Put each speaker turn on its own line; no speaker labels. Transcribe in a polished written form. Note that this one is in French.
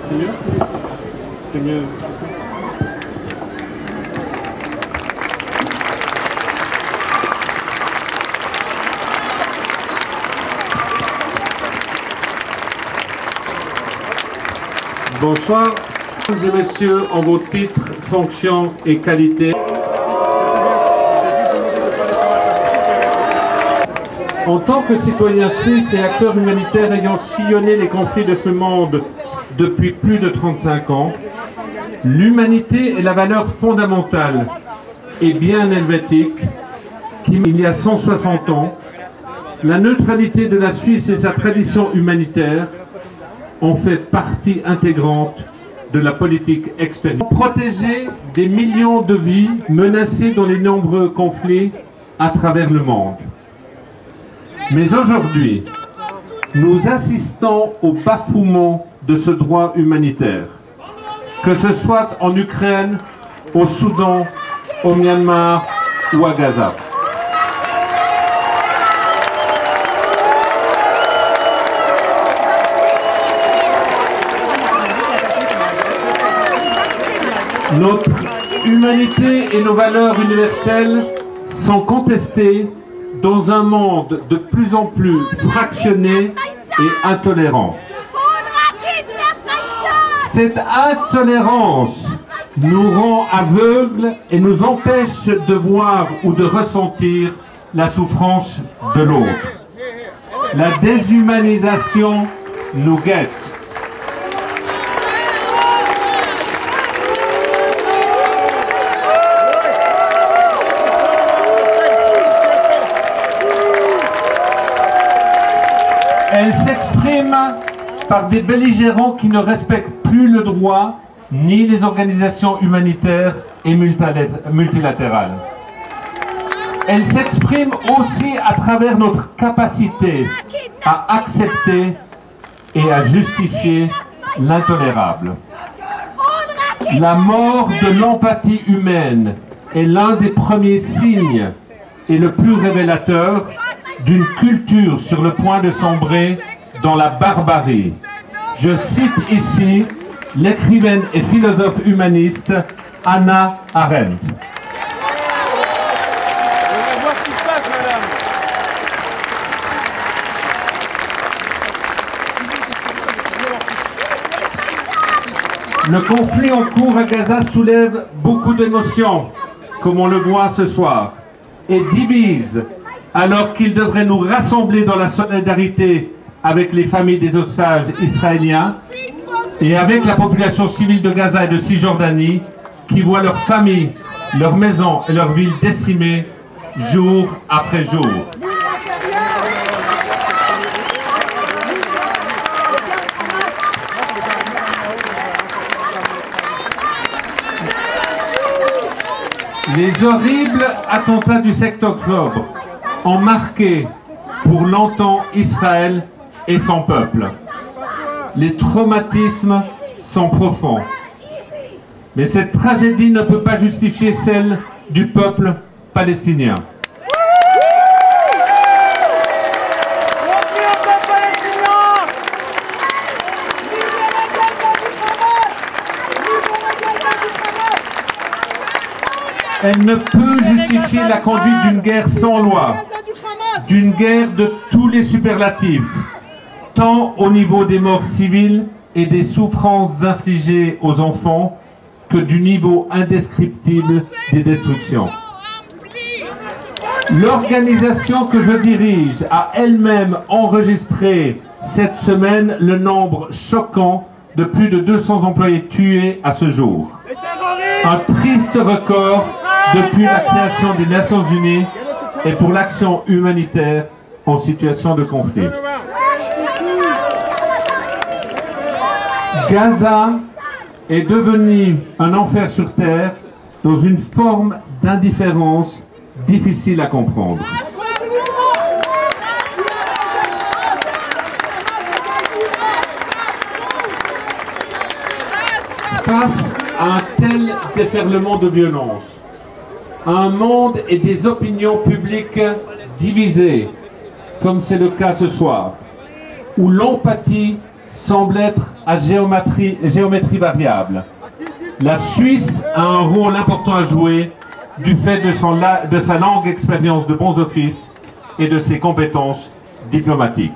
C'est mieux? C'est mieux. Bonsoir, mesdames et messieurs, en vos titres, fonctions et qualités. En tant que citoyen suisse et acteur humanitaire ayant sillonné les conflits de ce monde depuis plus de 35 ans, l'humanité est la valeur fondamentale et bien helvétique qui, il y a 160 ans, la neutralité de la Suisse et sa tradition humanitaire ont fait partie intégrante de la politique extérieure. Protéger des millions de vies menacées dans les nombreux conflits à travers le monde. Mais aujourd'hui, nous assistons au bafouement de ce droit humanitaire, que ce soit en Ukraine, au Soudan, au Myanmar ou à Gaza. Notre humanité et nos valeurs universelles sont contestées dans un monde de plus en plus fractionné et intolérant. Cette intolérance nous rend aveugles et nous empêche de voir ou de ressentir la souffrance de l'autre. La déshumanisation nous guette. Elle s'exprime par des belligérants qui ne respectent plus le droit ni les organisations humanitaires et multilatérales. Elle s'exprime aussi à travers notre capacité à accepter et à justifier l'intolérable. La mort de l'empathie humaine est l'un des premiers signes et le plus révélateur d'une culture sur le point de sombrer dans la barbarie. Je cite ici l'écrivaine et philosophe humaniste Hannah Arendt. Le conflit en cours à Gaza soulève beaucoup d'émotions, comme on le voit ce soir, et divise, alors qu'il devrait nous rassembler dans la solidarité avec les familles des otages israéliens et avec la population civile de Gaza et de Cisjordanie qui voient leurs familles, leurs maisons et leurs villes décimées jour après jour. Les horribles attentats du 7 octobre ont marqué pour longtemps Israël et son peuple. Les traumatismes sont profonds. Mais cette tragédie ne peut pas justifier celle du peuple palestinien. Elle ne peut justifier la conduite d'une guerre sans loi, d'une guerre de tous les superlatifs, tant au niveau des morts civiles et des souffrances infligées aux enfants que du niveau indescriptible des destructions. L'organisation que je dirige a elle-même enregistré cette semaine le nombre choquant de plus de 200 employés tués à ce jour. Un triste record depuis la création des Nations Unies et pour l'action humanitaire en situation de conflit. Gaza est devenu un enfer sur terre dans une forme d'indifférence difficile à comprendre. Face à un tel déferlement de violence, un monde et des opinions publiques divisées, comme c'est le cas ce soir, où l'empathie semble être à géométrie variable. La Suisse a un rôle important à jouer du fait de sa longue expérience de bons offices et de ses compétences diplomatiques.